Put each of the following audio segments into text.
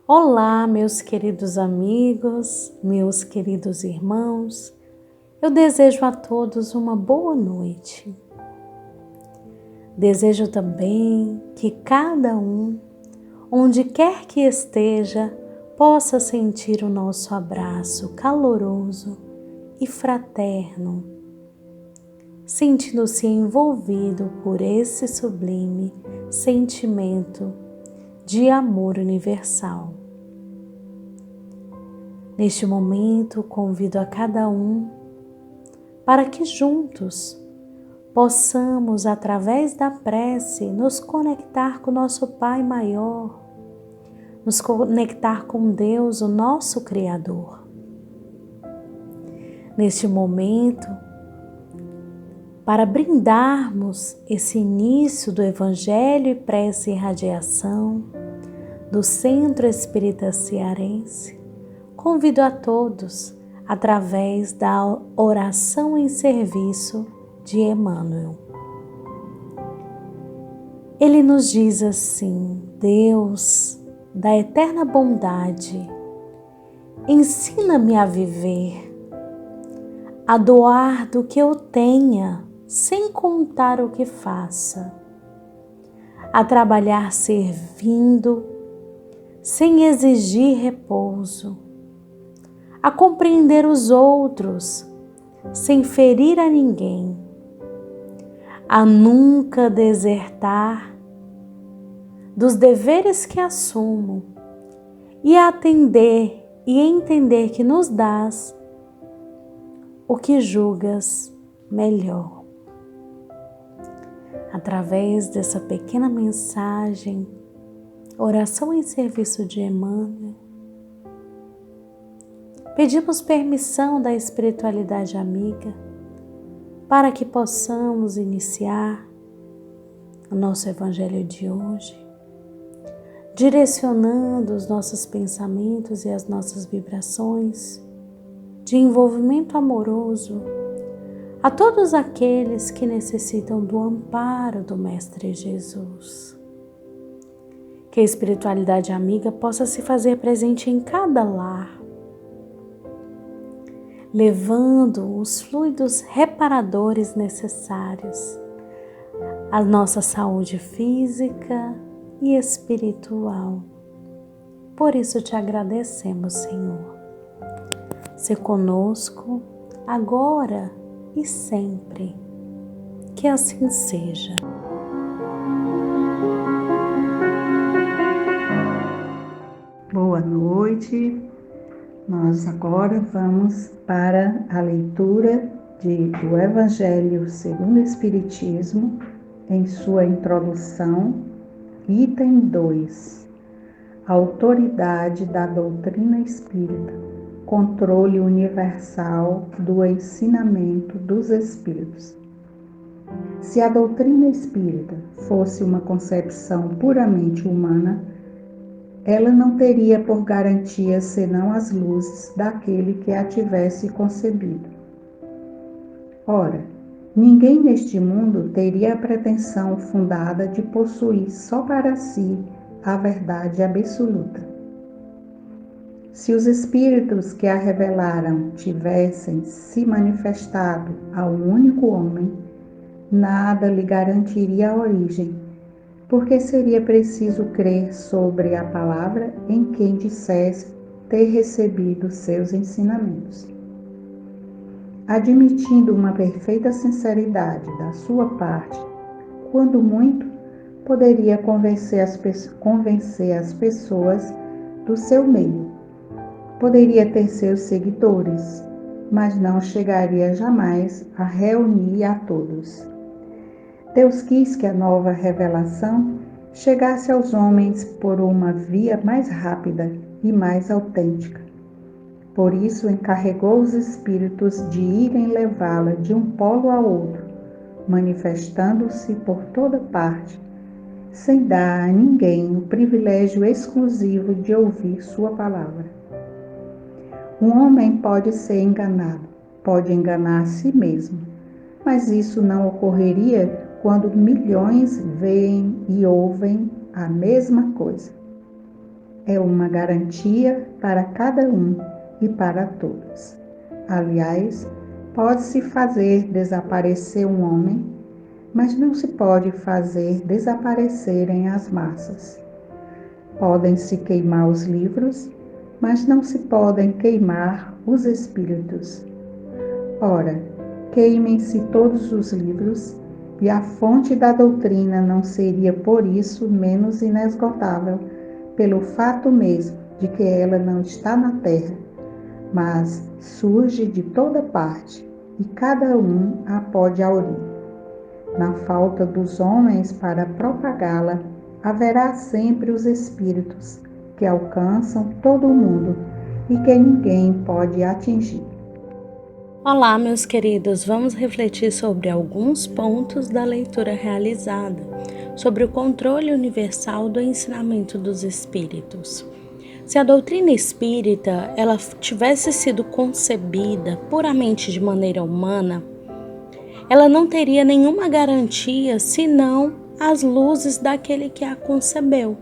Olá, meus queridos amigos, meus queridos irmãos, eu desejo a todos uma boa noite. Desejo também que cada um, onde quer que esteja, possa sentir o nosso abraço caloroso e fraterno, sentindo-se envolvido por esse sublime sentimento de amor universal. Neste momento, convido a cada um para que juntos possamos, através da prece, nos conectar com o nosso Pai Maior, nos conectar com Deus, o nosso Criador. Neste momento, para brindarmos esse início do Evangelho e Prece e Radiação do Centro Espírita Cearense, convido a todos através da oração em serviço de Emmanuel. Ele nos diz assim: Deus da eterna bondade, ensina-me a viver, a doar do que eu tenha, sem contar o que faça, a trabalhar servindo, sem exigir repouso, a compreender os outros, sem ferir a ninguém, a nunca desertar dos deveres que assumo e a atender e entender que nos dás o que julgas melhor. Através dessa pequena mensagem, oração em serviço de Emmanuel, pedimos permissão da espiritualidade amiga para que possamos iniciar o nosso Evangelho de hoje, direcionando os nossos pensamentos e as nossas vibrações de envolvimento amoroso a todos aqueles que necessitam do amparo do Mestre Jesus. Que a espiritualidade amiga possa se fazer presente em cada lar, levando os fluidos reparadores necessários à nossa saúde física e espiritual. Por isso te agradecemos, Senhor. Se conosco agora e sempre. Que assim seja. Boa noite. Nós agora vamos para a leitura do Evangelho segundo o Espiritismo, em sua introdução, item 2. Autoridade da doutrina espírita, controle universal do ensinamento dos espíritos. Se a doutrina espírita fosse uma concepção puramente humana, ela não teria por garantia senão as luzes daquele que a tivesse concebido. Ora, ninguém neste mundo teria a pretensão fundada de possuir só para si a verdade absoluta. Se os espíritos que a revelaram tivessem se manifestado a um único homem, nada lhe garantiria a origem, porque seria preciso crer sobre a palavra em quem dissesse ter recebido seus ensinamentos. Admitindo uma perfeita sinceridade da sua parte, quando muito, poderia convencer as pessoas do seu meio. Poderia ter seus seguidores, mas não chegaria jamais a reunir a todos. Deus quis que a nova revelação chegasse aos homens por uma via mais rápida e mais autêntica. Por isso encarregou os espíritos de irem levá-la de um polo ao outro, manifestando-se por toda parte, sem dar a ninguém o privilégio exclusivo de ouvir sua palavra. Um homem pode ser enganado, pode enganar a si mesmo, mas isso não ocorreria quando milhões veem e ouvem a mesma coisa. é uma garantia para cada um e para todos. Aliás, pode-se fazer desaparecer um homem, mas não se pode fazer desaparecerem as massas. Podem-se queimar os livros, mas não se podem queimar os espíritos. Ora, queimem-se todos os livros, e a fonte da doutrina não seria por isso menos inesgotável, pelo fato mesmo de que ela não está na terra, mas surge de toda parte, e cada um a pode aurir. Na falta dos homens para propagá-la, haverá sempre os espíritos, que alcançam todo o mundo e que ninguém pode atingir. Olá, meus queridos, vamos refletir sobre alguns pontos da leitura realizada, sobre o controle universal do ensinamento dos espíritos. Se a doutrina espírita ela tivesse sido concebida puramente de maneira humana, ela não teria nenhuma garantia senão as luzes daquele que a concebeu.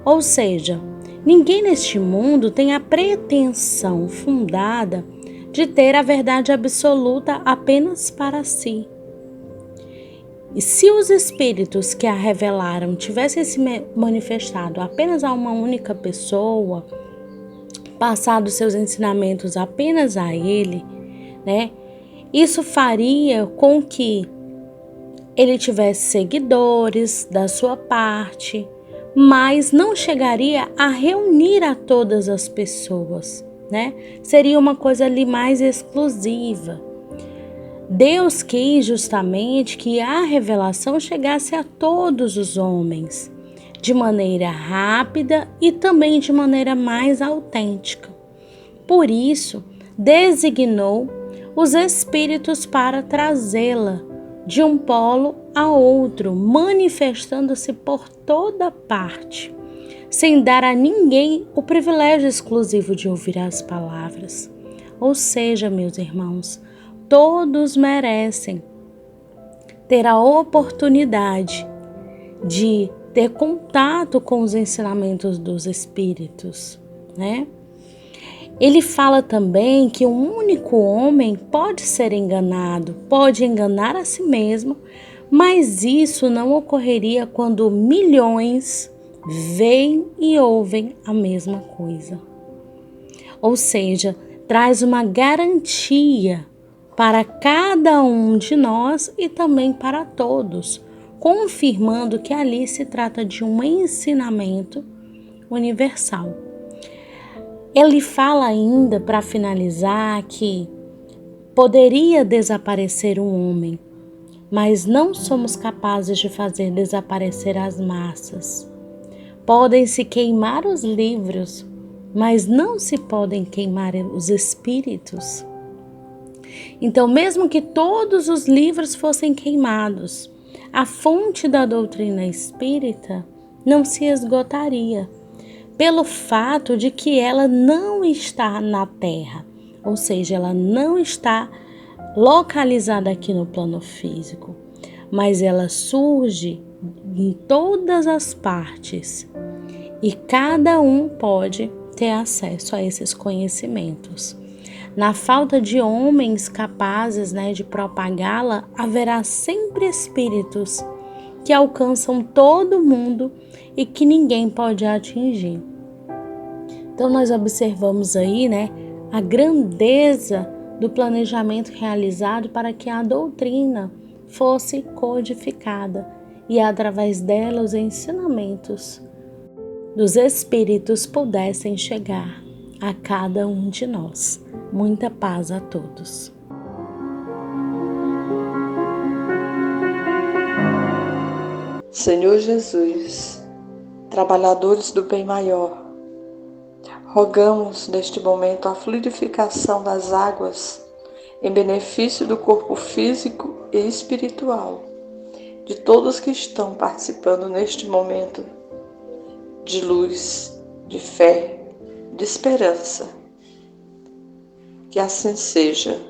Ou seja, ninguém neste mundo tem a pretensão fundada de ter a verdade absoluta apenas para si. E se os espíritos que a revelaram tivessem se manifestado apenas a uma única pessoa, passado seus ensinamentos apenas a ele, isso faria com que ele tivesse seguidores da sua parte, mas não chegaria a reunir a todas as pessoas, Seria uma coisa ali mais exclusiva. Deus quis justamente que a revelação chegasse a todos os homens, de maneira rápida e também de maneira mais autêntica. Por isso, designou os espíritos para trazê-la de um polo a outro, manifestando-se por toda parte, sem dar a ninguém o privilégio exclusivo de ouvir as palavras. Ou seja, meus irmãos, todos merecem ter a oportunidade de ter contato com os ensinamentos dos espíritos, Ele fala também que um único homem pode ser enganado, pode enganar a si mesmo, mas isso não ocorreria quando milhões veem e ouvem a mesma coisa. Ou seja, traz uma garantia para cada um de nós e também para todos, confirmando que ali se trata de um ensinamento universal. Ele fala ainda, para finalizar, que poderia desaparecer um homem, mas não somos capazes de fazer desaparecer as massas. Podem-se queimar os livros, mas não se podem queimar os espíritos. Então, mesmo que todos os livros fossem queimados, a fonte da doutrina espírita não se esgotaria, pelo fato de que ela não está na Terra, ou seja, ela não está localizada aqui no plano físico, mas ela surge em todas as partes e cada um pode ter acesso a esses conhecimentos. Na falta de homens capazes de propagá-la, haverá sempre espíritos que alcançam todo mundo e que ninguém pode atingir. Então nós observamos aí, a grandeza do planejamento realizado para que a doutrina fosse codificada e através dela os ensinamentos dos espíritos pudessem chegar a cada um de nós. Muita paz a todos. Senhor Jesus, trabalhadores do bem maior, rogamos neste momento a fluidificação das águas em benefício do corpo físico e espiritual de todos que estão participando neste momento de luz, de fé, de esperança. Que assim seja.